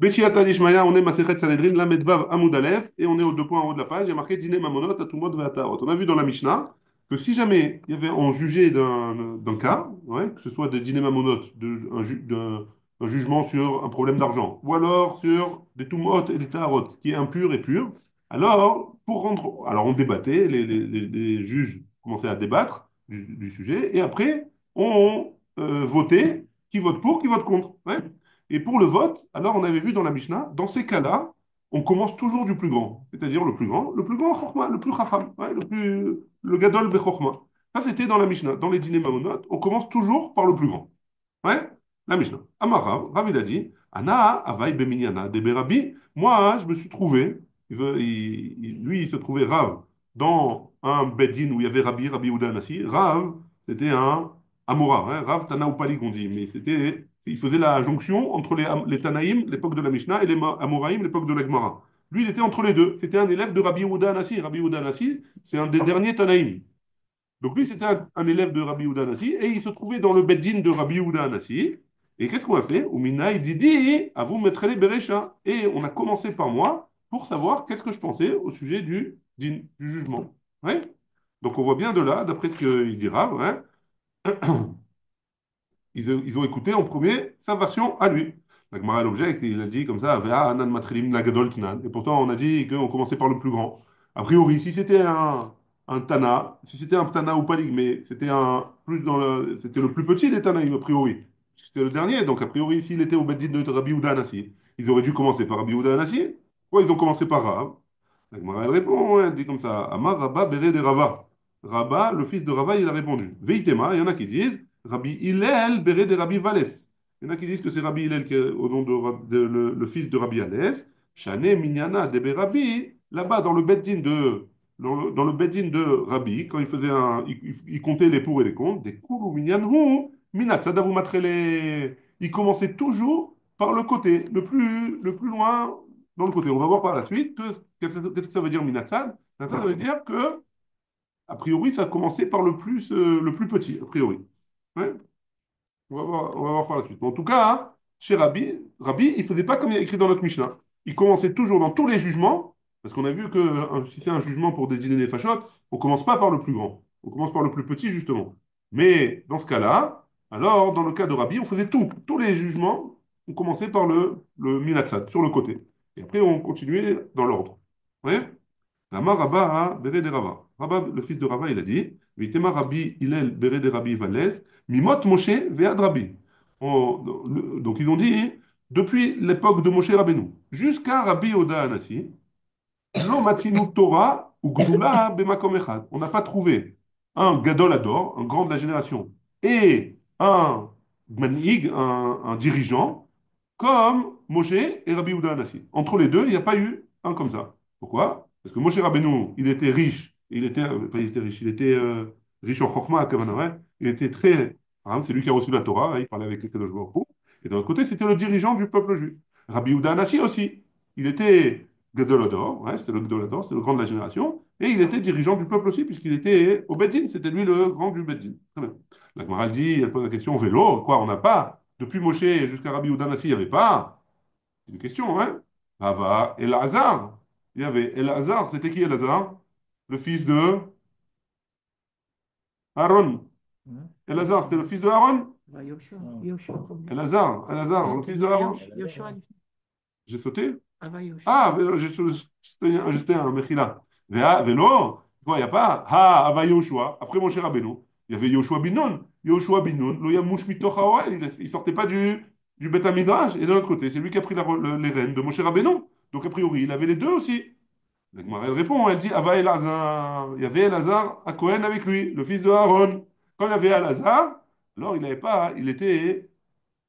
Beshiata Dishmaya, on est Masechet Sanhedrin, Lamed Vav Amud Aleph, et on est aux deux points en haut de la page. Il y a marqué Dine Mamonot, Atumot Ve'atarot. On a vu dans la Mishnah que si jamais il y avait en jugé d'un cas, ouais, que ce soit de Dine Mamonot, un jugement sur un problème d'argent, ou alors sur des Tumot et des Tarot, qui est impur et pur, alors on débattait, les juges commençaient à débattre du sujet, et après on votait qui vote pour, qui vote contre. Ouais. Et pour le vote, alors on avait vu dans la Mishnah, dans ces cas-là, on commence toujours du plus grand, c'est-à-dire le plus grand chorma, le plus chacham, ouais, le gadol bechorma. Ça, c'était dans la Mishnah. Dans les dîners mamonot, on commence toujours par le plus grand. Ouais, la Mishnah. Amar Rav, Rav il a dit, Ana avai beminyana de berabi. Moi, je me suis trouvé, lui, il se trouvait Rav dans un bedin où il y avait Rabbi Yehuda Anassi. Rav, c'était un Amora, hein, Rav Tana Upalik, on dit, mais il faisait la jonction entre les Tanaïm, l'époque de la Mishnah, et les Amoraïm, l'époque de la Gemara. Lui, il était entre les deux. C'était un élève de Rabbi Yehuda Anassi. Rabbi Yehuda Anassi, c'est un des derniers Tanaïm. Donc lui, c'était un élève de Rabbi Yehuda Anassi, et il se trouvait dans le beddin de Rabbi Yehuda Anassi. Et qu'est-ce qu'on a fait? Uminaï Didi, à vous mettre les Berecha. Et on a commencé par moi pour savoir qu'est-ce que je pensais au sujet du jugement. Ouais. Donc on voit bien de là, d'après ce qu'il dira, ouais, ils ont écouté en premier sa version à lui. La Gemara l'objecte, il a dit comme ça, Vea anan matrilim nagadol tnan. Et pourtant, on a dit qu'on commençait par le plus grand. A priori, si c'était un Tana, si c'était un Tana ou Palig, mais c'était le plus petit des Tanaïm, a priori. C'était le dernier, donc a priori, s'il était au Beddin de Rabbi Ouda Anassi, ils auraient dû commencer par Rabbi Ouda Anassi. Pourquoi ils ont commencé par Rav? La Gemara, elle répond, ouais, elle dit comme ça, Amar Rabba Bere de Rava. Rabba, le fils de Rava, il a répondu. Veitema, il y en a qui disent, Rabbi Hillel Bere de Rabbi Valès. Il y en a qui disent que c'est Rabbi Hillel qui est au nom le fils de Rabbi Alès. Shane Minyana de Rabbi, là-bas dans le Beddin dans le Beddin de Rabbi, quand il faisait il comptait les pour et les contre, des Kulu Minyanhu, Minat Sadavu Matrele. Il commençait toujours par le côté, le plus loin dans le côté. On va voir par la suite qu'est-ce que ça veut dire Minatsad. Ça veut dire que, a priori, ça a commencé par le plus petit, a priori. Ouais. On va voir par la suite. Mais en tout cas, hein, chez Rabbi, il ne faisait pas comme il y a écrit dans notre Mishnah. Il commençait toujours dans tous les jugements, parce qu'on a vu que si c'est un jugement pour des dîners des fachot, on ne commence pas par le plus grand. On commence par le plus petit, justement. Mais dans ce cas-là, alors, dans le cas de Rabbi, on faisait tous les jugements, on commençait par le minatsad, sur le côté. Et après, on continuait dans l'ordre. Oui. Lama Rabba a Bere de Rava. Rabba, le fils de Rava, il a dit, Vitema Rabbi Hillel Bere de Rabbi Valès, Mimot Moshe Vead Rabbi. Donc ils ont dit, depuis l'époque de Moshe Rabbeinu jusqu'à Rabbi Oda Anassi, Lo Matzinu Torah ou Gdula Bemakom Echad. On n'a pas trouvé un Gadol Ador, un grand de la génération, et un Manig, un dirigeant, comme Moshe et Rabbi Yehuda Anassi. Entre les deux, il n'y a pas eu un comme ça. Pourquoi? Parce que Moshe Rabbeinu, il était riche, pas il était riche, il était riche en Chokhmah, à Kavanah, ouais. Il était très, hein, c'est lui qui a reçu la Torah, hein, il parlait avec les Kadosh Baruch Hu. Et d'un autre côté, c'était le dirigeant du peuple juif. Rabbi Yehuda Anassi aussi, il était Gadolodor, ouais, c'était le Gadolodor, c'était le grand de la génération, et il était dirigeant du peuple aussi, puisqu'il était au Beddin, c'était lui le grand du Beddin. Très bien. La Gemara elle dit, elle pose la question, vélo, quoi, on n'a pas. Depuis Moshe jusqu'à Rabbi Yehuda Anassi, il n'y avait pas. C'est une question, hein? Rava, Elazar. Il y avait Elazar, c'était qui Elazar? Le fils de Aaron. Hein? Elazar, c'était le fils de Aaron? Yoshua, Ah, Yoshua. Elazar, le fils de Aaron. Yoshua, J'ai sauté? Ava Yoshua. Ah, j'étais un Mechila. Vélo, quoi, il n'y a pas. Ah, Ava Yoshua, après Moshe Rabbeinu. Il y avait Yoshua bin Nun. Yoshua bin Nun, lo yamouche mitoch haoel. Il sortait pas du Beth Midrash. Et de l'autre côté, c'est lui qui a pris les rênes de Moshe Rabbeinu. Donc, a priori, il avait les deux aussi. La Gemara, elle répond, elle dit, Ava Elazar. Il y avait Elazar à Cohen avec lui, le fils de Aaron. Quand il y avait Elazar, alors il n'avait pas, il était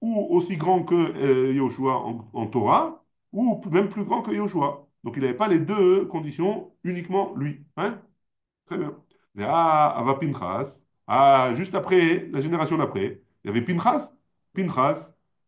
ou aussi grand que Yoshua en Torah, ou même plus grand que Yoshua. Donc il n'avait pas les deux conditions, uniquement lui. Hein. Très bien. Et Ava Pinchas, juste après, la génération d'après, il y avait Pinchas,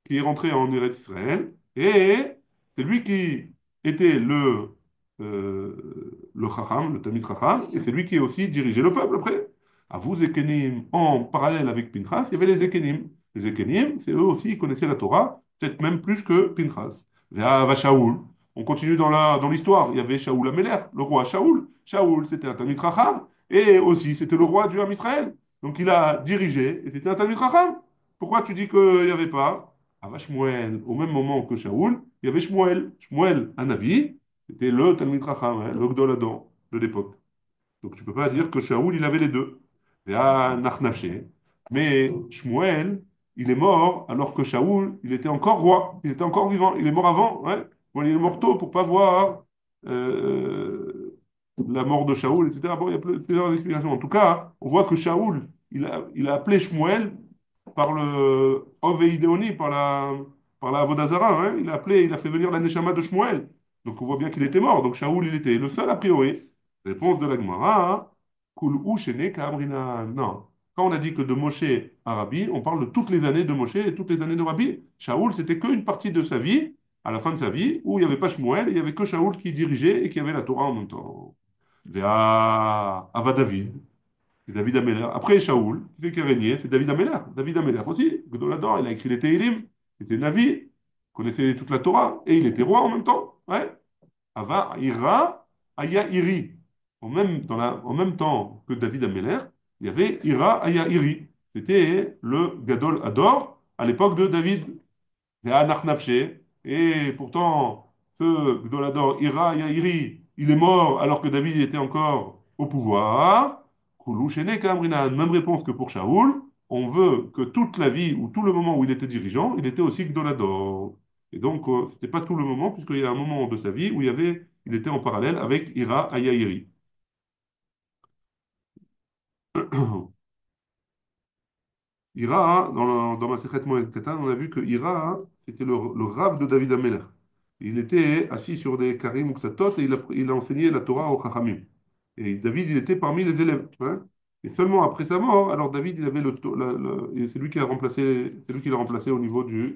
qui est rentré en Eretz Israël, et c'est lui qui était le Chacham, le Tamid Chacham, et c'est lui qui a aussi dirigé le peuple après. À vous, Zekenim, en parallèle avec Pinchas, il y avait les Zekenim. Les Zekenim, c'est eux aussi, ils connaissaient la Torah, peut-être même plus que Pinchas. Va Shaoul. On continue dans l'histoire. Il y avait Shaoul Améler, le roi Shaoul. Shaoul, c'était un Talmid Chacham. Et aussi, c'était le roi du Ham Israël. Donc il a dirigé et c'était un Talmid Chacham. Pourquoi tu dis qu'il n'y avait pas? Ah, va Shmuel, au même moment que Shaoul, il y avait Shmuel. Shmuel, un avis, c'était le Talmid Chacham, hein, le Gdol Ador de l'époque. Donc tu peux pas dire que Shaoul, il avait les deux. Et à Nachnafché. Mais Shmuel, il est mort alors que Shaoul, il était encore roi, il était encore vivant. Il est mort avant, ouais. Bon, il est mort tôt pour pas voir la mort de Shaoul, etc. Bon, il y a plusieurs explications. En tout cas, on voit que Shaoul, il a appelé Shmuel par le Oveidéoni, par la Avodazara, hein. Il a fait venir la Neshama de Shmuel. Donc on voit bien qu'il était mort. Donc Shaoul, il était le seul a priori. Réponse de la Gemara, hein. Kul ou shene ka'amrina. Non. Quand on a dit que de Moshe à Rabbi, on parle de toutes les années de Moshe et toutes les années de Rabbi. Shaoul, c'était qu'une partie de sa vie, à la fin de sa vie, où il n'y avait pas Shmuel, il n'y avait que Shaoul qui dirigeait et qui avait la Torah en même temps. Ava David, c'est David Améler. Après Shaoul, qui a régné, c'est David Améler. David Améler aussi, Gdolador, il a écrit les Tehillim, il était Navi, connaissait toute la Torah, et il était roi en même temps. Ouais. Ava Ira Aya Iri. En même temps que David Améler, il y avait Ira Aya Iri. C'était le Gadol Ador à l'époque de David. C'est Anach Nafshe. Et pourtant, ce Gdolador Ira Aya Iri, il est mort alors que David était encore au pouvoir. Koulou Shene Kamrinan. Même réponse que pour Shaoul. On veut que toute la vie ou tout le moment où il était dirigeant, il était aussi Gdolador. Et donc, c'était pas tout le moment, puisqu'il y a un moment de sa vie où il était en parallèle avec Ira Ayairi. Ira, dans ma Sechet Moed Katan, on a vu que Ira, c'était le rave de David Ameller. Il était assis sur des karim ou ksatot et il a enseigné la Torah aux Chachamim. Et David, il était parmi les élèves, hein. Et seulement après sa mort, alors David, il avait et c'est lui qui a remplacé, c'est lui qui l'a remplacé au niveau de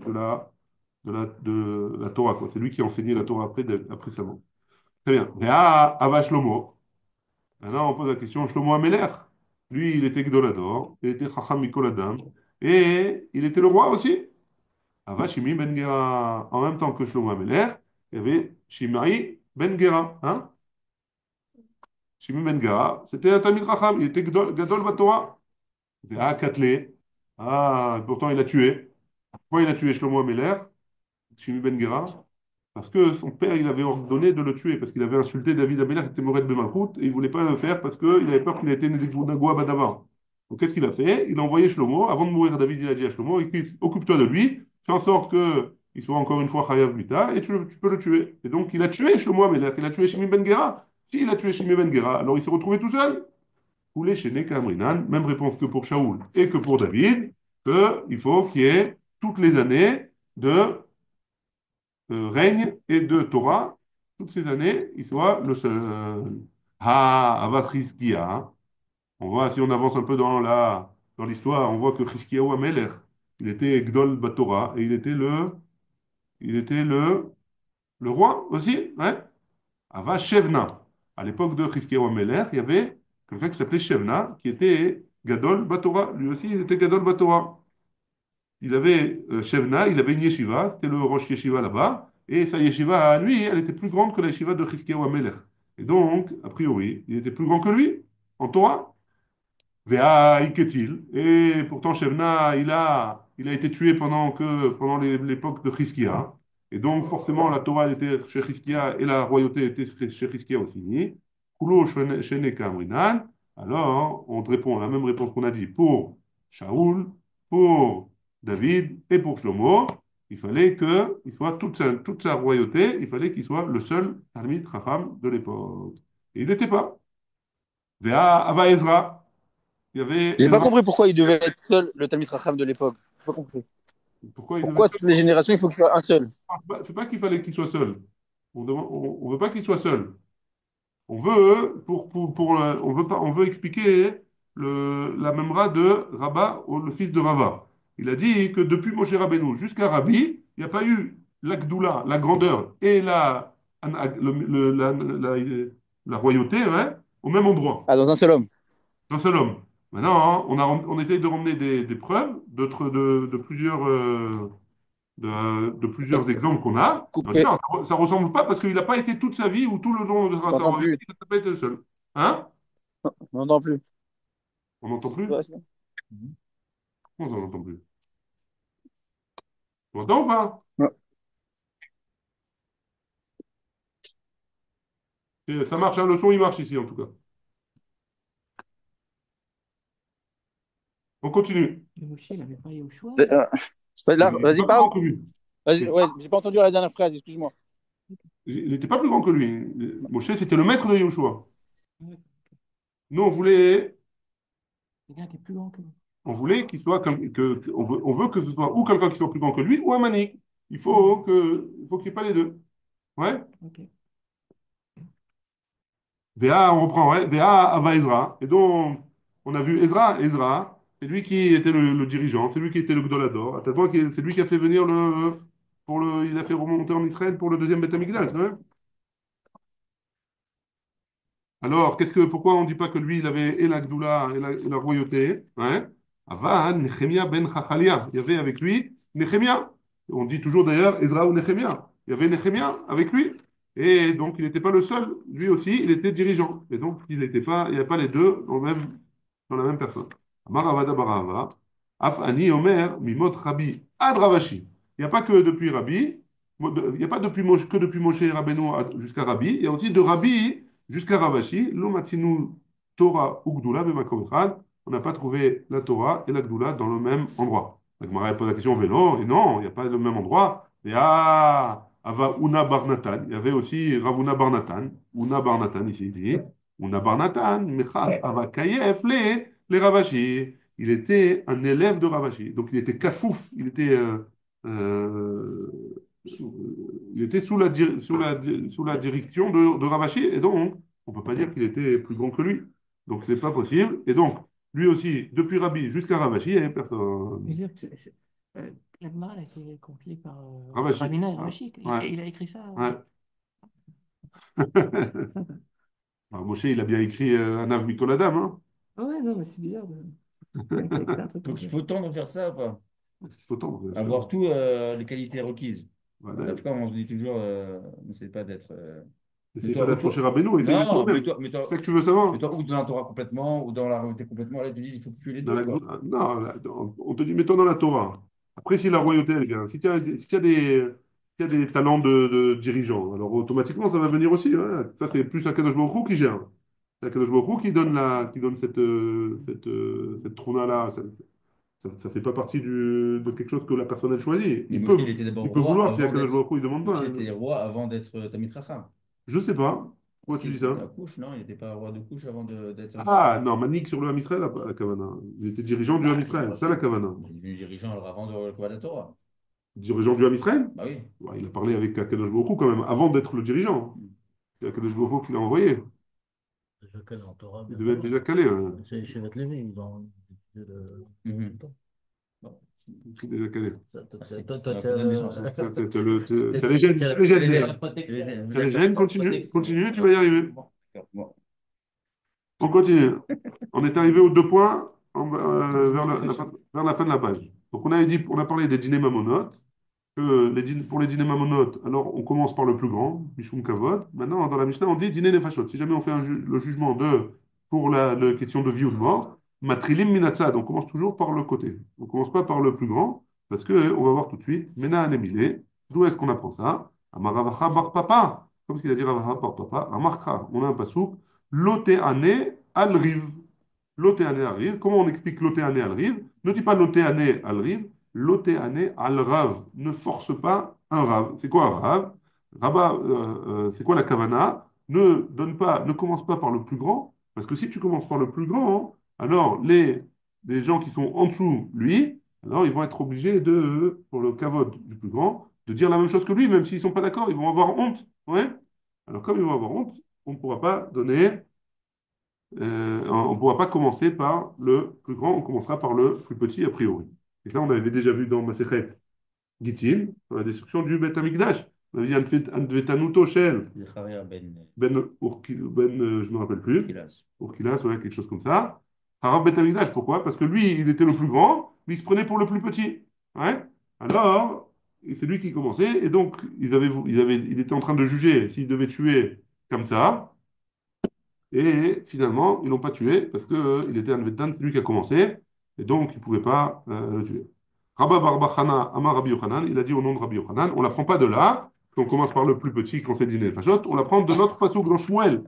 la Torah, quoi. C'est lui qui a enseigné la Torah après sa mort. Très bien. Mais Ava Shlomo. Maintenant, on pose la question, Shlomo Ameler. Lui, il était Gdolador, il était Chacham Mikol Adam, et il était le roi aussi. Ava Shimi Ben Gera. En même temps que Shlomo Ameler, il y avait Shimei Ben Gera. Hein? Shimi Ben Gera, c'était un Talmid Chacham, il était Gadol Batora. Ah, Katlé. Ah, pourtant, il a tué. Pourquoi il a tué Shlomo Ameler? Shimi Ben Gera? Parce que son père, il avait ordonné de le tuer, parce qu'il avait insulté David Ameller, qui était Mored de Malkout, et il ne voulait pas le faire parce qu'il avait peur qu'il ait été Nagua Badavar. Donc qu'est-ce qu'il a fait? Il a envoyé Shlomo, avant de mourir, David, il a dit à Shlomo, écoute, occupe-toi de lui, fais en sorte qu'il soit encore une fois Chayav Mita, et tu peux le tuer. Et donc il a tué Shlomo Ameller, il a tué Shimi Ben Gera. S'il a tué Shimi Ben Gera, alors il s'est retrouvé tout seul. Coulé chez Kamrinan, même réponse que pour Shaoul et que pour David, qu'il faut qu'il y ait toutes les années de règne et de Torah, toutes ces années, il soit le seul. Ah, Avat Chizkiya, hein. On voit, si on avance un peu dans l'histoire, on voit que Chizkiyahu Amelech, il était Gdol Batorah et il était le roi aussi, ouais. Ava Shevna. À l'époque de Chizkiyahu Amelech, il y avait quelqu'un qui s'appelait Shevna, qui était Gadol Batorah. Lui aussi, il était Gadol Batorah. Il avait Shevna, il avait une yeshiva, c'était le Rosh Yeshiva là-bas, et sa yeshiva à lui, elle était plus grande que la yeshiva de Chizkiyahu Amelech. Et donc, a priori, il était plus grand que lui en Torah. Vea Iketil. Et pourtant, Shevna, il a été tué pendant l'époque de Chizkiah. Et donc, forcément, la Torah elle était chez Chizkiah et la royauté était chez Chizkiah aussi. Kulo Shene Kamrinan. Alors, on te répond la même réponse qu'on a dit pour Shaoul, pour David et pour Shlomo. Il fallait qu'il soit toute sa royauté, il fallait qu'il soit le seul Talmid Chacham de l'époque. Et il n'était pas. Vea Ava Ezra. Il y avait J'ai pas Ezra. compris pourquoi il devait être seul, le Talmid Racham de l'époque. J'ai pas compris. Pourquoi il devait Pourquoi être toutes les seul? générations, il faut qu'il soit un seul? C'est pas qu'il fallait qu'il soit seul. On veut pas qu'il soit seul. On veut, on veut pas, on veut expliquer la memra de Rabba, ou le fils de Rava. Il a dit que depuis Moshe Rabbeinu jusqu'à Rabbi, il n'y a pas eu l'Agdoula, la grandeur et la royauté, hein, au même endroit, Ah, dans un seul homme. d'un seul homme. Maintenant, hein, on essaye de ramener des preuves de plusieurs de plusieurs exemples qu'on a. On dit Coupé. non, ça ne ressemble pas parce qu'il n'a pas été toute sa vie ou tout le long de On sa n'entend vie, plus. il n'a pas été le seul. Hein? On n'entend plus. On n'entend plus? Ouais, c'est bon. Comment ça, on n'entend plus? On entend ou pas? Ouais. Ça marche, hein, le son, il marche ici, en tout cas. On continue. Le Moshe, il n'avait pas Yoshua. Euh, Là, Il n'était vas-y, pas plus parle. grand que lui. Vas-y, ouais, j'ai pas entendu la dernière phrase, excuse-moi. Il n'était pas plus grand que lui. Moshe, c'était le maître de Yahushua. Ouais. Nous, Quelqu'un qui est plus grand que lui. on voulait qu'il soit on veut que ce soit ou quelqu'un qui soit plus grand que lui ou un manik. Il faut qu'il n'y ait pas les deux. Ouais. Ok. Véa, on reprend, ouais. Véa Ava Ezra. Et donc, on a vu Ezra. Ezra, c'est lui qui était le dirigeant, c'est lui qui était le Gdolador. À tel point que c'est lui qui a fait venir il a fait remonter en Israël pour le deuxième Beth Amikdash, ouais. Alors, pourquoi on ne dit pas que lui, il avait et la Gdoula et la royauté, hein? Ava Nechemia ben Chachalia. Il y avait avec lui Nechemia. On dit toujours d'ailleurs Ezra ou Nechemia. Il y avait Nechemia avec lui. Et donc, il n'était pas le seul. Lui aussi, il était dirigeant. Et donc, il n'y avait pas les deux dans la même personne. Amar Avada Barava. Af Ani Omer Mimot Rabbi Ad Ravashi. Il n'y a pas que depuis Rabbi. Il n'y a pas que depuis Moshe Rabbeinu jusqu'à Rabbi. Il y a aussi de Rabbi jusqu'à Ravashi, lo matzinu Torah ou Gdula b'makom echad. On n'a pas trouvé la Torah et la Gdula dans le même endroit. La Gemara pose la question vélo, et non, il n'y a pas le même endroit. Et Ava Una Barnatan. Il y avait aussi Ravuna Barnatan. Una Barnatan, ici il dit. Una Barnatan, Mechal Ava Kayef, les Ravashi. Il était un élève de Ravashi. Donc il était kafouf, euh, il était sous la direction de Ravachi, et donc on ne peut pas dire qu'il était plus grand que lui. Donc ce n'est pas possible. Et donc, lui aussi, depuis Rabbi jusqu'à Ravachi, il n'y avait Je veux personne. dire que la Gemara a été compilée par Ravachi. Ravina et Ouais. Ravashi. Ouais. Il a écrit ça. Ouais. Sympa. Alors, Moshe, il a bien écrit Anav Mikol Adam. Hein. Ah ouais, non, mais c'est bizarre. Quelqu'un qui a écrit un truc comme Donc il ça. faut tendre vers ça ou pas? Est-ce qu'il faut tendre, bien sûr. Avoir tout les qualités requises. Voilà. En tout cas, on se dit toujours, n'essaie pas d'être. N'essaye pas Mets-toi d'être ou Moshe Rabbeinu, essaye d'être non, toi-même. C'est ça que tu veux savoir? mets-toi ou dans la Torah complètement ou dans la royauté complètement. Là, tu dis, il faut tuer les Dans deux, la... quoi. Non, on te dit, mets-toi dans la Torah. Après, si la royauté, elle vient, si tu as, si tu as des talents de dirigeant, alors automatiquement, ça va venir aussi. Ouais. Ça, c'est plus Akadosh Baruch Hu qui gère. C'est Akadosh Baruch Hu qui donne cette trône-là. Ça fait pas partie de quelque chose que la personne, elle choisit. Mais Moshe, il était d'abord Il peut roi vouloir si avant Akadosh d'être. Baruch Hu, il demande pas. Moshe Hein. était roi avant d'être Tamid Chacham. Je sais pas. Pourquoi Parce tu qu'il dis était ça? à Couche, non? Il n'était pas roi de Couche avant d'être. Ah, non, Manik sur le Ham Israël, la Kavana. Il était dirigeant du Ham Bah, Israël. Ça, la Kavana. il est devenu dirigeant alors avant de le la Torah. Dirigeant du Ham Israël? Bah oui. Ouais, il a parlé avec Akadosh Baruch Hu quand même, avant d'être le dirigeant. C'est Akadosh Baruch Hu qui l'a envoyé. Déjà calé en Torah, Il bien devait être avant. déjà calé. Hein. C'est Shevet Lévi, ils ont étudié le. Mhm. Bon. Il était déjà calé. Merci. Toi, On a plus d'indécence. T'as les gènes, t'as les gènes. T'as les gènes, continue, tu vas y arriver. Bon. On continue. On est arrivé aux 2 points vers la fin de la page. Donc on a parlé des dîners mamonotes. Pour les dîners mamonotes, alors on commence par le plus grand, Mishum Kavod. Maintenant, dans la Mishnah, on dit dîner nefashot. Si jamais on fait le jugement pour la question de vie ou de mort, matrilim minatzad, on commence toujours par le côté. On ne commence pas par le plus grand, parce que on va voir tout de suite, Mena anemile, d'où est-ce qu'on apprend ça? Amaravacha bar papa, comme ce qu'il a dit Ravacha bar papa, Amarcha, on a un pasouk, lote ane al riv. L'Otéané arrive. Comment on explique l'Otéané arrive? Ne dis pas l'Otéané arrive. L'Otéané al Rav. Ne force pas un Rav. C'est quoi un Rav? Rabat, c'est quoi la Kavana? Ne commence pas par le plus grand, parce que si tu commences par le plus grand, alors les gens qui sont en dessous, lui, alors ils vont être obligés pour le kavod du plus grand, de dire la même chose que lui, même s'ils ne sont pas d'accord, ils vont avoir honte. Ouais? Alors comme ils vont avoir honte, on ne pourra pas on ne pourra pas commencer par le plus grand, on commencera par le plus petit a priori. Et ça, on avait déjà vu dans Masechet Gittin, dans la destruction du Beth Amikdash. On avait dit Anvetanuto Shel, Zecharia ben je ne me rappelle plus, Kilas. Urkilas, ouais, quelque chose comme ça. Harab Beth Amikdash, pourquoi? Parce que lui, il était le plus grand, mais il se prenait pour le plus petit. Ouais? Alors, et c'est lui qui commençait, et donc il était en train de juger s'il devait tuer comme ça, et finalement, ils l'ont pas tué parce que, il était un Veddan, c'est lui qui a commencé, et donc il ne pouvait pas le tuer. Rabba Barbachana, Amar Rabbi Yochanan, il a dit au nom de Rabbi Yochanan, on ne l'apprend pas de là, on commence par le plus petit, quand c'est dîner Fashot, on l'apprend de notre pasouk dans Shmuel.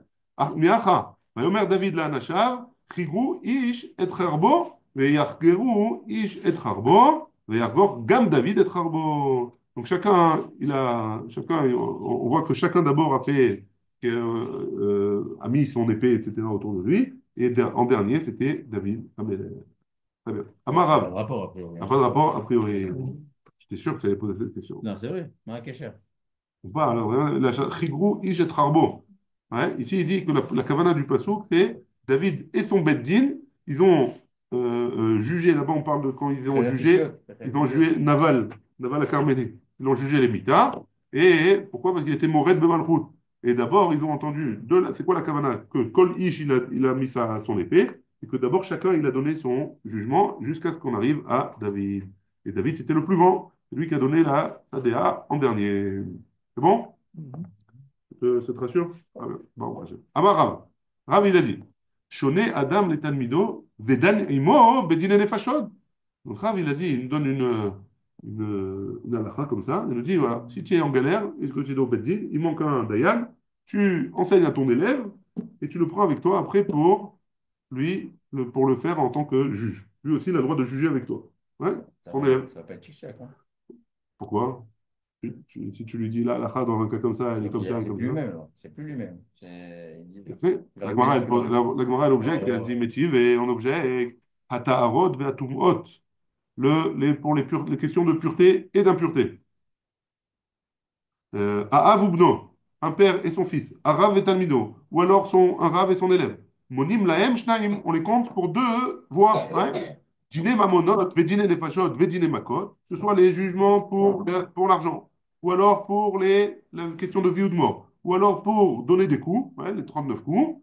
Miacha, Vayomer David la Anashav, Chigru ish et charbo, veyachgeru ish et charbo, veyachgor gam David et charbo. Donc on voit que chacun d'abord a fait a mis son épée, etc., autour de lui. Et en dernier, c'était David. Ah, mais, très bien. Pas de Amarav. rapport, a priori, N'a hein. pas de rapport, a priori. J'étais sûr que tu allais poser cette question. Non, c'est vrai. Marrakech. Ou pas, alors, la Chigrou Ish et Harbo. Ouais, ici, il dit que la kavana du Passouk, c'est David et son Beddin, ils ont jugé, là-bas on parle de quand ils ont jugé Naval à Carméné. Ils ont jugé les Mitas. Et pourquoi? Parce qu'il était Mored de Malchut. Et d'abord, ils ont entendu, c'est quoi la kavana? Que Kol Ish, il a mis son épée, et que d'abord, chacun, il a donné son jugement jusqu'à ce qu'on arrive à David. Et David, c'était le plus grand. C'est lui qui a donné la Tadéa en dernier. C'est bon? Ça te rassure? Ah, bon, Amar Rav. Rav, il a dit Shoné Adam le Talmido, Vedan Imo, Bedine Nefashod. Donc Rav, il a dit, il nous donne une halakha comme ça. Il nous dit voilà, si tu es en galère, et que tu es au Beddin, il manque un Dayan, tu enseignes à ton élève et tu le prends avec toi après pour le faire en tant que juge. Lui aussi, il a le droit de juger avec toi. Ouais? Ton élève. Ça va pas être chic, hein. Pourquoi? Si tu lui dis là, la dans un cas comme ça, elle est comme ça, C'est comme plus ça. lui-même, alors. C'est plus lui-même. Il a fait. Il La aurait pu Gemara, dire ce qu'il aurait voulu. la Gemara, elle objecte, elle dit métive, et on objecte, Hata'arot ve'atumot, les questions de pureté et d'impureté. Aav ou bno, un père et son fils. Arav et talmido, ou alors un rav et son élève. Monim lahem shnaim, on les compte pour deux voix. Hein? Dîner mamonot, vedine nefashot, vedine makot, ce soit les jugements pour l'argent, ou alors pour la question de vie ou de mort, ou alors pour donner des coups, ouais, les 39 coups,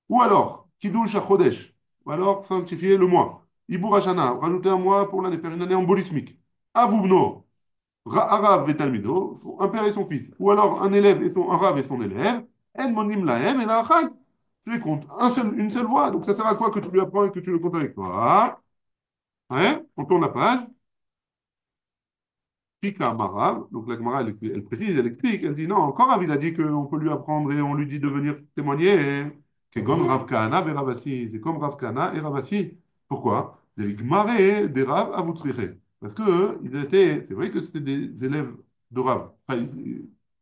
ou alors kiddush chodesh, ou alors sanctifier le mois. Ibour Hashana, rajouter un mois pour l'année, faire une année embolismique. Avubno, Arav et Talmido, un père et son fils, ou alors un Rav et son élève, En monim lahem et la tu les comptes une seule voix, donc ça sert à quoi que tu lui apprends et que tu le comptes avec toi? Hein? On tourne la page. Pika Marav, donc la Gemara, elle précise, elle explique, elle dit non, encore Rav, il a dit qu'on peut lui apprendre et on lui dit de venir témoigner. C'est comme Rav Kahana et Ravasi. C'est comme Rav Kahana et Ravasi. Pourquoi? Des Gmaré, des Rav Avoutriché. Parce que c'est vrai que c'était des élèves de Rav. Enfin,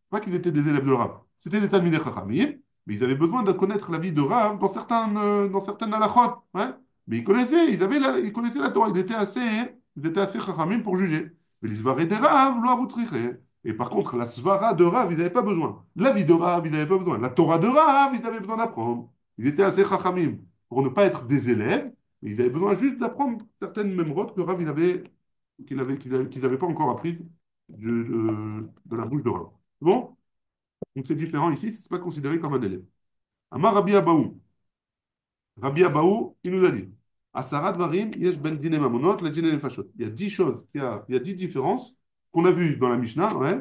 pas qu'ils étaient des élèves de Rav. C'était des Talmidei Chachamim, mais ils avaient besoin de connaître la vie de Rav dans certaines halachot. Ouais. Mais ils connaissaient la Torah. Ils étaient assez Chachamim pour juger. Mais les svarés des Rav, lo avoutriché. Et par contre, la svara de Rav, ils n'avaient pas besoin. La vie de Rav, ils n'avaient pas besoin. La Torah de Rav, ils avaient besoin d'apprendre. Ils étaient assez chachamim pour ne pas être des élèves, mais ils avaient besoin juste d'apprendre certaines mémorotes que Rav, qu'ils n'avaient pas encore apprises de la bouche de Rav. Bon? Donc c'est différent ici, ce n'est pas considéré comme un élève. Amar Rabbi Abaou. Rabbi Abaou, il nous a dit Asarat Varim, Yesh Ben Dine Mamonot, la Dine Nefashot. Il y a 10 choses, il y a 10 différences qu'on a vues dans la Mishnah. Ouais.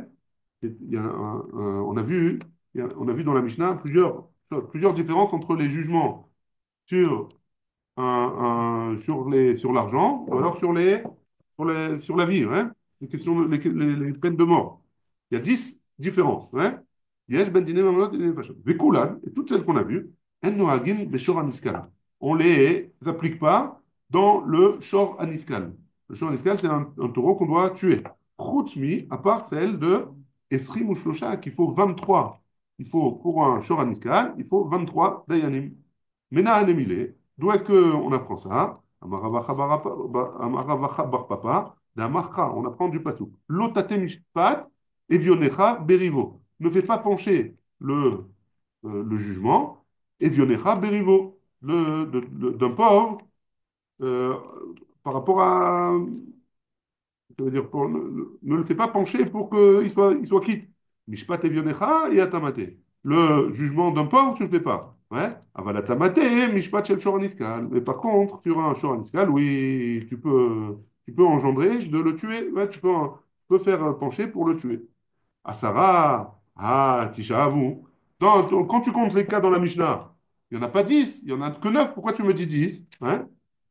On a vu dans la Mishnah plusieurs différences entre les jugements sur, sur l'argent ou alors sur la vie, ouais. Les questions, les peines de mort. Il y a 10 différences. Ouais. Yesh ben dinem amonot et dinem fashot. Vekulan, et toutes celles qu'on a vues, en noagin beshor aniskal. On les applique pas dans le shor aniskal. Le shor aniskal, c'est un taureau qu'on doit tuer. Chutmi, à part celle de Esrim ou Shlosha, qu'il faut 23. Pour un shor aniskal, il faut 23 dayanim. Mena anemile. D'où est-ce qu'on apprend ça? Amaravacha bar papa, d'Amarcha, on apprend du pasuk. Lotate mishpat, evionecha berivo. Ne fais pas pencher le jugement, evionecha berivo, d'un pauvre euh, par rapport à. Ça veut dire, ne le fais pas pencher pour qu'il soit quitte. Mishpat evionecha et atamate. Le jugement d'un pauvre, tu ne le fais pas. Ouais. Avalatamate, mishpat shel shoraniskal. Mais par contre, sur un shoraniskal, oui, tu peux engendrer de le tuer. Ouais, tu peux peut faire pencher pour le tuer. Asara, Tisha Avu. Quand tu comptes les cas dans la Mishnah, il n'y en a pas 10, il n'y en a que 9. Pourquoi tu me dis 10? Hein?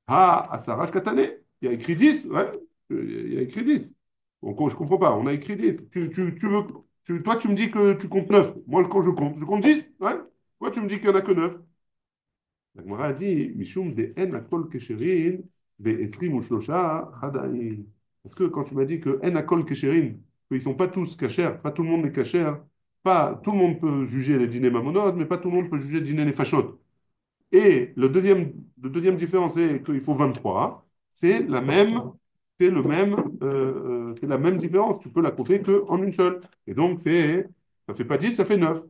Asara Katane. Il y a écrit 10. Ouais, il y a écrit 10. Donc, je ne comprends pas. On a écrit 10. Toi, tu me dis que tu comptes 9. Moi, quand je compte 10. Ouais. Pourquoi tu me dis qu'il n'y en a que 9? La Gemara a dit, Mishum de en akol kesherin, be esrim ou shlosha chadain. Parce que quand tu m'as dit que en akol kesherin, qu'ils ne sont pas tous cachers, pas tout le monde est cacher, pas tout le monde peut juger les dîners mamonod, mais pas tout le monde peut juger les dîners les fachot. Et le deuxième différence, c'est qu'il faut 23. C'est la même, c'est la même différence. Tu peux la compter qu'en une seule. Et donc, ça fait pas 10, ça fait 9.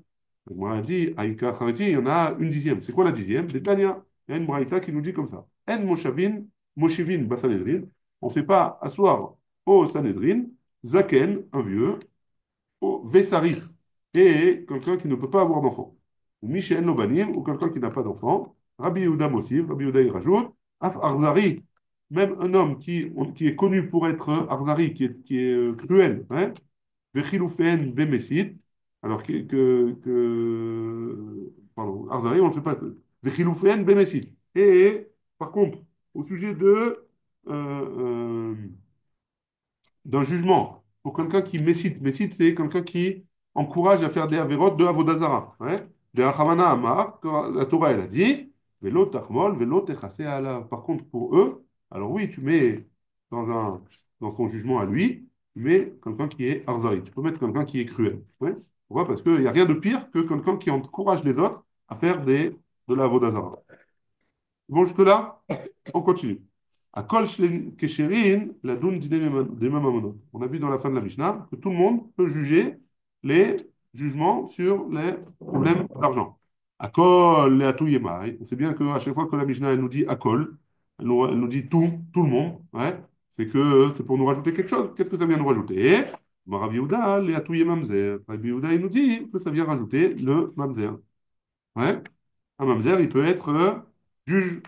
Donc, moi, on dit, Aïka Khareti, il y en a une dixième. C'est quoi la dixième? Des Tania. Il y a une braïta qui nous dit comme ça. En Moshavin, Moshivin, Basanedrin. On ne fait pas asseoir au Sanedrin, Zaken, un vieux, au Vesaris, et quelqu'un qui ne peut pas avoir d'enfant. Ou Michel Lobanim, ou quelqu'un qui n'a pas d'enfant. Rabbi Yehuda Mossiv, Rabbi Yehuda il rajoute, Af Arzari, même un homme qui est connu pour être Arzari, qui est cruel, hein, Vechiloufen Bemesit, alors pardon, Arzari, on ne le fait pas. Vechiloufen Bemesit. Et par contre, au sujet d'un jugement pour quelqu'un qui mécite. Mécite, c'est quelqu'un qui encourage à faire des avérotes de Avodazara. Ouais. Des Achamana Amar, que la Torah, elle a dit, Velo tachmol, velo techase ala. Par contre, pour eux, alors oui, tu mets dans son jugement à lui, tu mets quelqu'un qui est arzari. Tu peux mettre quelqu'un qui est cruel. Ouais. Pourquoi? Parce qu'il n'y a rien de pire que quelqu'un qui encourage les autres à faire de la Avodazara. Bon, jusque-là, on continue. À Kol Kesherin, la Doun des Mamonot. On a vu dans la fin de la Mishnah que tout le monde peut juger les jugements sur les problèmes d'argent. À Kol, les Atou Yemai. On sait bien qu'à chaque fois que la Mishnah elle nous dit à Kol, elle nous dit tout le monde. Ouais, c'est pour nous rajouter quelque chose. Qu'est-ce que ça vient nous rajouter? Rabbi Yehuda, les Atou Yemamzer. Rabbi Yehuda, il nous dit que ça vient rajouter le Mamzer. Ouais. Un mamzer, il peut être juge.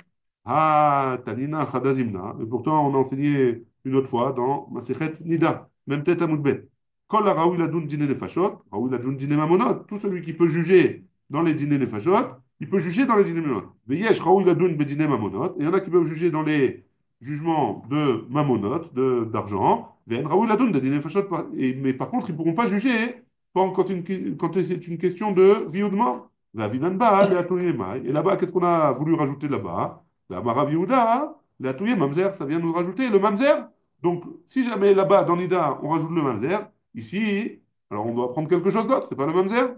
Ah, Tanina Khadazimna. Et pourtant, on a enseigné une autre fois dans Masechet Nida, même tête à Moudbet. Kol la Raoui Ladoun Dine Nefashot, Raoui Ladoun Dine Mamonot. Tout celui qui peut juger dans les dîners Nefashot, il peut juger dans les dîners Mamonot. Veyesh Raoui Ladoun Bedine Mamonot. Et il y en a qui peuvent juger dans les jugements de Mamonot, d'argent. Ven Raoui Ladoun Bedine Nefashot. Mais par contre, ils ne pourront pas juger quand c'est une question de vie ou de mort. La Vinanba, les Atouye Maï. Et là-bas, qu'est-ce qu'on a voulu rajouter là-bas? La Marav Yehuda, les Atouye Mamzer, ça vient nous rajouter le Mamzer. Donc, si jamais là-bas, dans Nida, on rajoute le Mamzer, ici, alors on doit prendre quelque chose d'autre, c'est pas le Mamzer.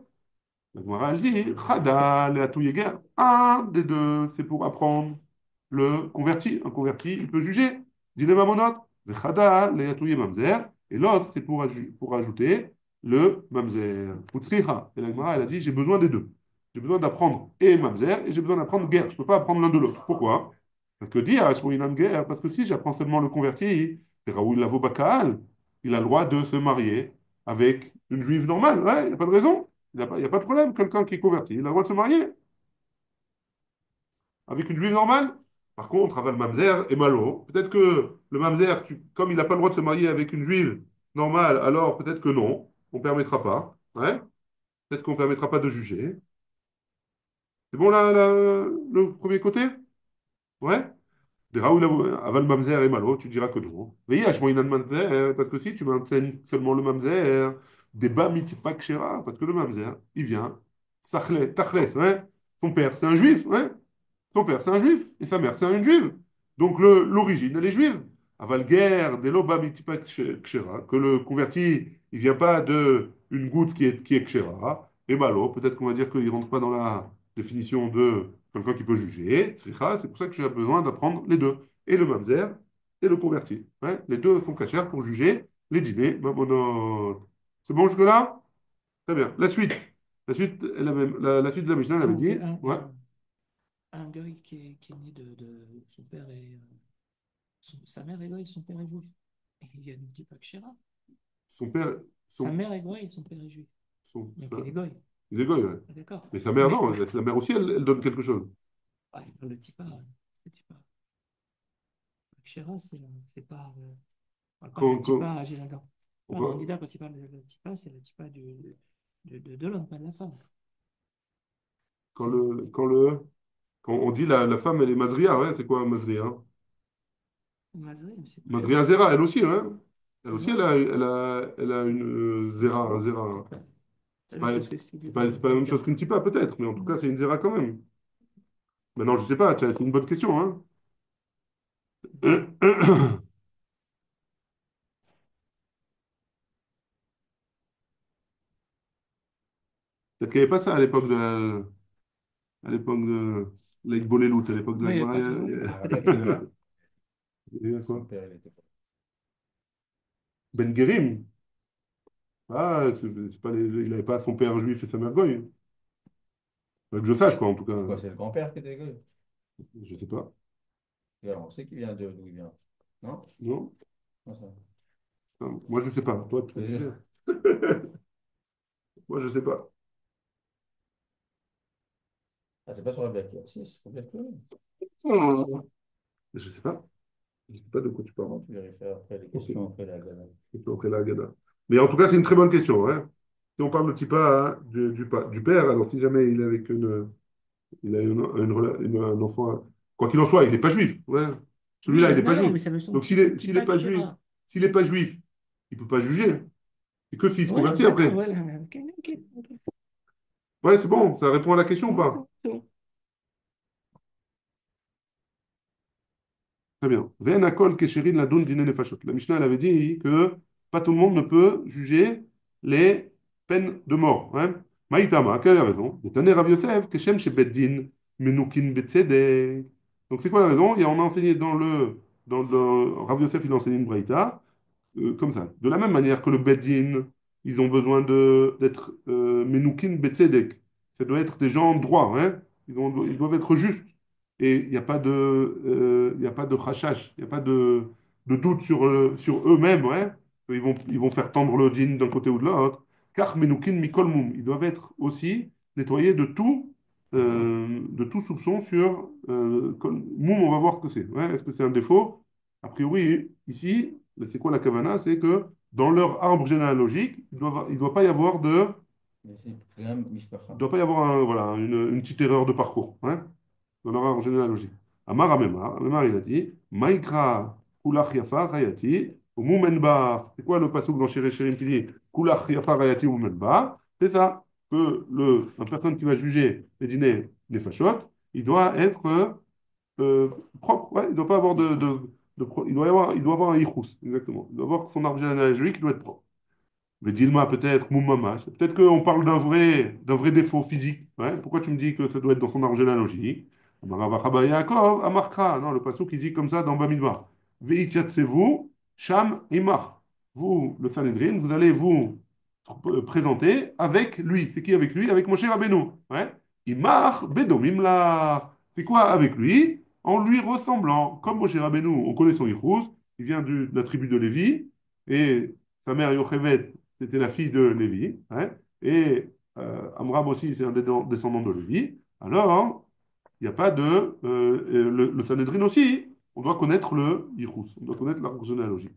La Gemara, elle dit, Chada, les Atouye Ger. Un des deux, c'est pour apprendre le converti. Un converti, il peut juger. Dîner Mamonot. Le Chada, les Atouye Mamzer. Et l'autre, c'est pour ajouter le Mamzer. Utsricha. Et la Gemara, elle a dit, j'ai besoin des deux. J'ai besoin d'apprendre et Mamzer et j'ai besoin d'apprendre guerre. Je ne peux pas apprendre l'un de l'autre. Pourquoi? Parce que dire guerre, parce que si j'apprends seulement le converti, c'est Raoul Lavo Bakal, il a le droit de se marier avec une juive normale. Ouais, il n'y a pas de raison. Il y a pas de problème. Quelqu'un qui est converti, il a le droit de se marier avec une juive normale. Par contre, avec le Mamzer et Malo, peut-être que le Mamzer, comme il n'a pas le droit de se marier avec une juive normale, alors peut-être que non, on ne permettra pas. Ouais. Peut-être qu'on ne permettra pas de juger. C'est bon là, le premier côté? Ouais? Des Raoul Aval Mamzer et Malo, tu diras que non. Mais il y a Mamzer, parce que si tu m'enseignes seulement le Mamzer, débat mitipak shera, parce que le Mamzer, il vient, Tachles, ouais? Son père, c'est un juif, ouais? Son père, c'est un juif, et sa mère, c'est une juive. Donc l'origine, elle est juive. Avalguer, des loba mitipat kshera, que le converti, il vient pas de une goutte qui est kshera. Et malo, peut-être qu'on va dire qu'il rentre pas dans la définition de quelqu'un qui peut juger. Tzricha, c'est pour ça que j'ai besoin d'apprendre les deux. Et le mamzer et le converti. Ouais, les deux font cachère pour juger les dîners mamonot. C'est bon jusque-là? Très bien. La suite, la suite de la Mishnah, elle avait Donc, dit. Ouais. un goy qui est né de son père et sa mère est goy, son père est juif. Et il ne dit pas que Shira. Son père. Sa Son, mère est goy, son père est juif. son, Donc sa- il est goy. il est goy, ouais. Ah, d'accord. Mais sa mère, Mais non. La mère aussi, elle donne quelque chose. il ne le dit pas. Le dit pas. Shira, c'est pas. On parle pas Quand, du quand- tipa à Gélagan. Dans Pourquoi? Nida, quand il parle de la tipa, c'est la tipa de l'homme, pas de la femme. Quand quand on dit la femme, elle est Mazria, ouais, c'est quoi Mazria? Mazré, mais c'est pas ça. Mazria Zera, elle aussi, ouais. Elle aussi, Non. elle a une Zera, un Zera. C'est C'est la même pas, chose que ce qu'il dit c'est pas la même chose qu'une Tipa, peut-être, mais en tout cas, c'est une Zera quand même. Maintenant, je sais pas, tiens, c'est une bonne question, hein. Peut-être qu'il n'y avait pas ça à l'époque de l'Aïd Bolelout, à l'époque de la Oui, Gemara. pas tout le monde. Ah, ben, il était là. Il y a Son quoi? père, il était pas Ben Guérim. Ah, c'est pas il n'avait pas son père juif et sa mère goy. Pas que je sache, quoi, en tout cas. là. Quoi, c'est le grand-père qui était goy? Je sais pas. On sait qu'il vient d'où il vient. Non? Non? Non, ça. Non. Moi, je sais pas. Toi, tu sais. Moi, je sais pas. Ah, c'est pas sur la Black Sea, c'est sur la Black Sea. Je sais pas. Je sais pas de quoi tu parles. Comment tu vérifies après les Ok. questions, après la galère? Et puis après la Haggadah. Mais en tout cas, c'est une très bonne question, hein. Si on parle de Tipa, hein, du père, alors si jamais il est avec il a un enfant, quoi qu'il en soit, il n'est pas juif. Ouais. Celui-là, il Oui, n'est pas non, non, juif. mais ça me Donc semble. s'il est Tipa pas juif, Kshira. s'il est pas juif, il peut pas juger. C'est que s'il se Ouais, convertit d'accord, après. voilà. Ok, ok, ok. Ouais, c'est bon, ça répond à la question ou Ouais, pas? c'est bon. Très bien. Ve'en hakol kesherin ladun dine nefashot. La Mishnah, elle avait dit que pas tout le monde ne peut juger les peines de mort. Hein. Maïtama, quelle est la raison? Tane Rav Yosef, keshem shebeddin menukin betzedek. Donc c'est quoi la raison? On a enseigné Rav Yosef, il a enseigné une braïta comme ça. De la même manière que le Beddin, ils ont besoin d'être Menukin Betzedek. Ça doit être des gens droits, hein. Ils doivent être justes. Et il n'y a pas il y a pas de chachash, il n'y a pas de doute sur eux-mêmes, ouais. Ils vont faire tendre le din d'un côté ou de l'autre. Car Menukin Mikol Moum, ils doivent être aussi nettoyés de tout soupçon sur Moum, on va voir ce que c'est. Ouais. Est-ce que c'est un défaut? A priori, ici, c'est quoi la kavana? C'est que dans leur arbre généalogique, il doit pas y avoir Mais c'est quand même Mishpacha. il doit pas y avoir voilà, une petite erreur de parcours, hein, dans leur arbre généalogique. Amar Amemar, Amemar, il a dit, Maïkra kulach yafa rayati, umumenbar. C'est quoi le passage dans Shiré Shirim qui dit kulach yafa rayati umumenbar? C'est ça, que la personne qui va juger les dîners, les fachot, il doit être euh, propre, ouais, il ne doit pas avoir il doit avoir un yichus, exactement. Il doit avoir son arbre généalogique qui doit être propre. Mais Dilma, peut-être, Moumamash, peut-être qu'on parle d'un vrai défaut physique. Ouais. Pourquoi tu me dis que ça doit être dans son arbre généalogique? Amarabachaba Yaakov, Amarkra. Non, le passage qui dit comme ça dans Bamidbar. Veityatsevou, Sham Imach. Vous, le Sanhedrin, vous allez vous présenter avec lui. C'est qui avec lui? Avec Moshe Rabbeinu. Ouais. Imach Bedomimla. C'est quoi avec lui? En lui ressemblant. Comme Moshe Rabbeinu, on connaît son Yichus, il vient de la tribu de Lévi, et sa mère Yochevet, c'était la fille de Lévi, hein, et Amram aussi, c'est un descendant de Lévi. Alors, il n'y a pas le Sanhedrin aussi, on doit connaître le Yichus, on doit connaître l'arbre généalogique.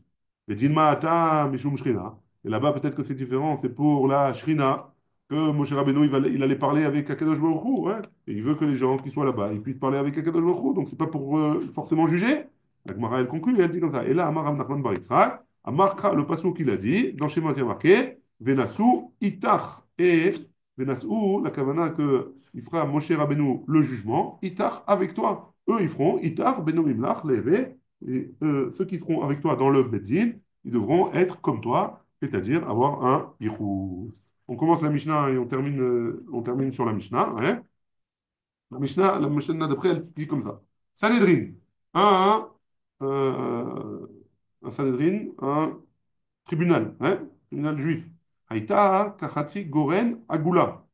Et Dilma Ata Mishum Shrina. Et là-bas, peut-être que c'est différent, c'est pour la Shrina que Moshe Rabbeinu, il allait parler avec Akadosh Baruch Hu, hein, et il veut que les gens qui soient là-bas, ils puissent parler avec Akadosh Baruch Hu, donc c'est pas pour forcément juger. La Gemara, elle conclut, elle dit comme ça. Et là, Amar Nachman Bar Yitzhak, Amar le passage qu'il a dit, dans Shemot il y a marqué, Venasu itach. Et Venasu, la kavana que il fera Moshe Rabbeinu le jugement, itach avec toi. Eux, ils feront itach benomimlach leve. Et ceux qui seront avec toi dans le Beddin, ils devront être comme toi, c'est-à-dire avoir un yichus. On commence la Mishnah et on termine sur la Mishnah. Ouais. La Mishnah d'après, elle dit comme ça. Sanhedrin, un, un Sanhedrin, un tribunal, hein, tribunal juif. Haïta, Kachatzi, Goren, Agula.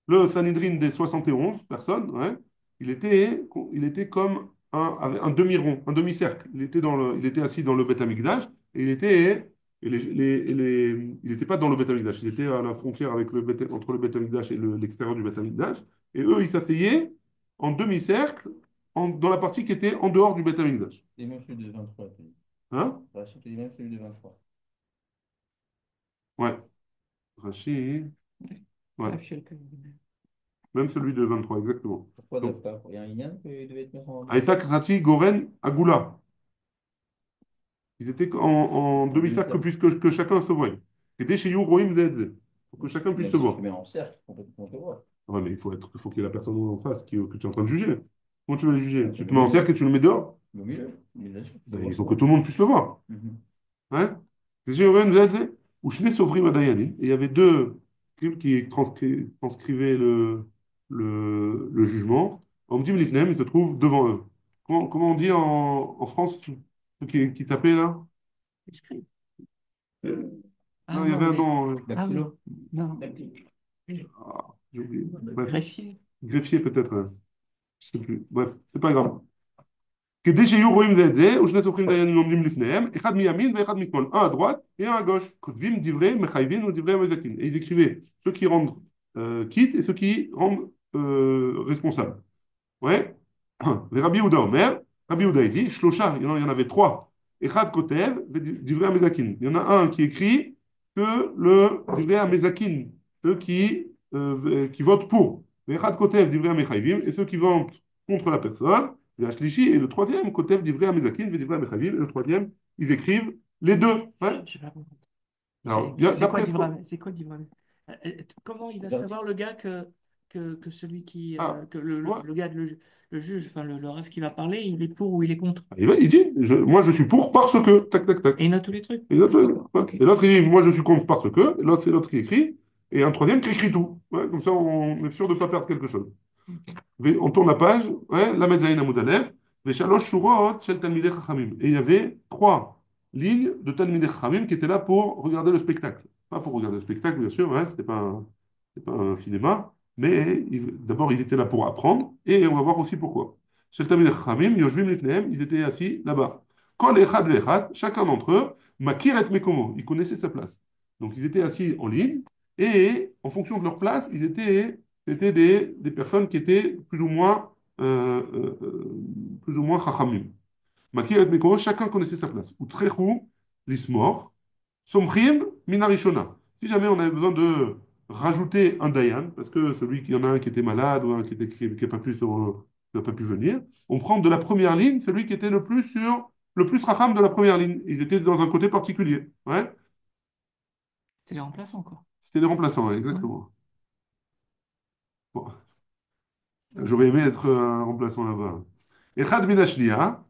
Le Sanhedrin des 71 personnes, ouais, il était comme un demi-rond, un demi-cercle. Il était assis dans le Beth Amikdash et il n'était pas dans le Beth Amikdash. Il était à la frontière avec entre le Beth Amikdash et l'extérieur du Beth Amikdash. Et eux, ils s'asseyaient en demi-cercle dans la partie qui était en dehors du Beth Amikdash. Et même celui de 23. Hein? Rachid, il dit même celui de 23. Ouais. Rachi, Ouais. ouais. Raf Shelka, il- Même celui de 23, exactement. Pourquoi Donc, Dafka? Il y a un Inyan qui devait être mis en Aïtak, Rati, Goren, Agula. Ils étaient en demi-cercle demi-cercle. puisque que chacun se voit. Et dès chez You, Rohim, Z. Pour que chacun puisse Même se si tu voir. te mets en cercle, on te voit. Ouais, mais il faut qu'il y ait la personne en face que tu es en train de juger. Comment tu vas le juger? Tu Au te mets en cercle milieu. et tu le mets dehors? Au milieu. Bien sûr. Ben, il faut que tout le monde puisse le voir. Mhm. Hein? Ou Shne Sovrim Adayanim. Et il y avait deux scribes qui transcrivaient le jugement. On me dit, Lifnem, il se trouve devant eux. Comment on dit en France, ceux qui tapaient là? Escrit. Euh, Ah Non, il y non, avait un les... nom. Ah oui. Dactylo. Non. Ah, j'ai oublié. Bref, Greffier. greffier peut-être. Je sais plus. Bref, c'est pas grave. כדי שיהיו רואים זה את זה, ושני צורכים דיינים עומדים לפניהם, אחד מימין ואחד משמאל, un à droite et un à gauche. כותבים דברי מחייבים ודברי המזכים. Et ils écrivaient ceux qui rendent quitte et ceux qui rendent responsables. Ouais. ורבי יהודה אומר, רבי יהודה dit, שלושה, il y en avait trois. אחד כותב ודברי המזכים. Il y en a un qui écrit que le דברי המזכים, ceux qui votent pour. ואחד כותב דברי המחייבים et ceux qui votent contre la personne. Et le troisième, Kotev Divrei Amezakin, Divrei Amechavim, et le troisième, ils écrivent les deux. Ouais. Je sais pas compris. Alors, C'est quoi d'après. Divram? C'est quoi Divram? Comment il va savoir le gars que celui qui Ah, que ouais. le gars le juge, enfin le ref qui va parler, il est pour ou il est contre? Il dit, moi je suis pour parce que, tac, tac, tac. Et il note tous les trucs. Et l'autre, il dit, moi je suis contre parce que, et l'autre, c'est l'autre qui écrit, et un troisième qui écrit tout. Ouais, comme ça, on est sûr de ne pas perdre quelque chose. On tourne la page, ouais, la Medzaïn Amoud Aleph, les Shalosh Shurot, Shel Talmidei Chachamim. Et il y avait trois lignes de Talmidei Chachamim qui étaient là pour regarder le spectacle. Pas pour regarder le spectacle, bien sûr, hein, c'était pas un cinéma, mais d'abord ils étaient là pour apprendre, et on va voir aussi pourquoi. Shel Talmidei Chachamim, Yoshvim Lifnehem, ils étaient assis là-bas. Kol Echad Ve'echad, chacun d'entre eux, Makir et Mekomo, ils connaissaient sa place. Donc ils étaient assis en ligne, et en fonction de leur place, c'était des personnes qui étaient plus ou moins chachamim. Makir et Mekomo, chacun connaissait sa place. Utrechu, lismor, somchim, minarishona. Si jamais on avait besoin de rajouter un dayan, parce que celui qui y en a un qui était malade ou un qui n'a pas pu qui n'a pas pu venir, on prend de la première ligne celui qui était le plus racham de la première ligne. Ils étaient dans un côté particulier. Ouais. C'est les remplaçants, quoi. C'était les remplaçants, ouais, exactement. Bon. J'aurais aimé être un remplaçant là-bas. Echad minashnia.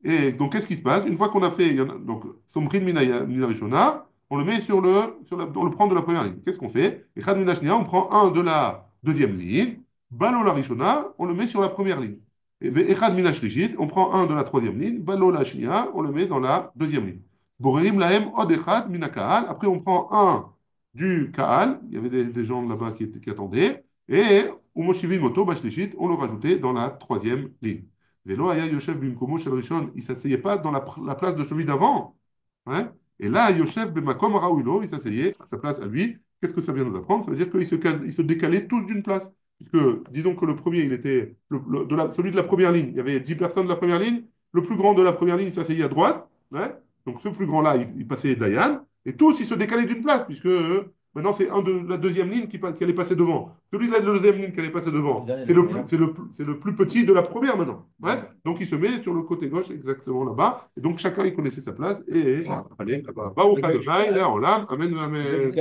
Et donc, qu'est-ce qui se passe? Une fois qu'on a fait, donc, Somrin Mina Rishona, on le met on le prend de la première ligne. Qu'est-ce qu'on fait? Echad minashnia, on prend un de la deuxième ligne. Balo la Rishona, on le met sur la première ligne. Et Echad minashlishit, on prend un de la troisième ligne. Balo la Shnia, on le met dans la deuxième ligne. Borerim lahem od echad mina Kaal. Après, on prend un du Kaal. Il y avait des gens là-bas qui attendaient. Et Umoshivim Moto Bashlishit, on le rajoutait dans la troisième ligne. Velo Aya Yoshev Bimkomo Shel Rishon, il ne s'asseyait pas dans la place de celui d'avant. Hein. Et là, Yoshev Bemakom Raouilo, il s'asseyait à sa place à lui. Qu'est-ce que ça vient nous apprendre? Ça veut dire qu'ils se décalaient tous d'une place. Disons que le premier, il était celui de la première ligne. Il y avait 10 personnes de la première ligne. Le plus grand de la première ligne s'asseyait à droite. Hein. Donc ce plus grand-là, il passait Dayan. Et tous, ils se décalaient d'une place, puisque maintenant, c'est un de la deuxième ligne qui allait passer devant. Celui de la deuxième ligne qui allait passer devant, c'est le plus petit de la première maintenant. Ouais. Donc, il se met sur le côté gauche, exactement là-bas. Et donc, chacun, il connaissait sa place. Et allez, là-bas. Amen, amen.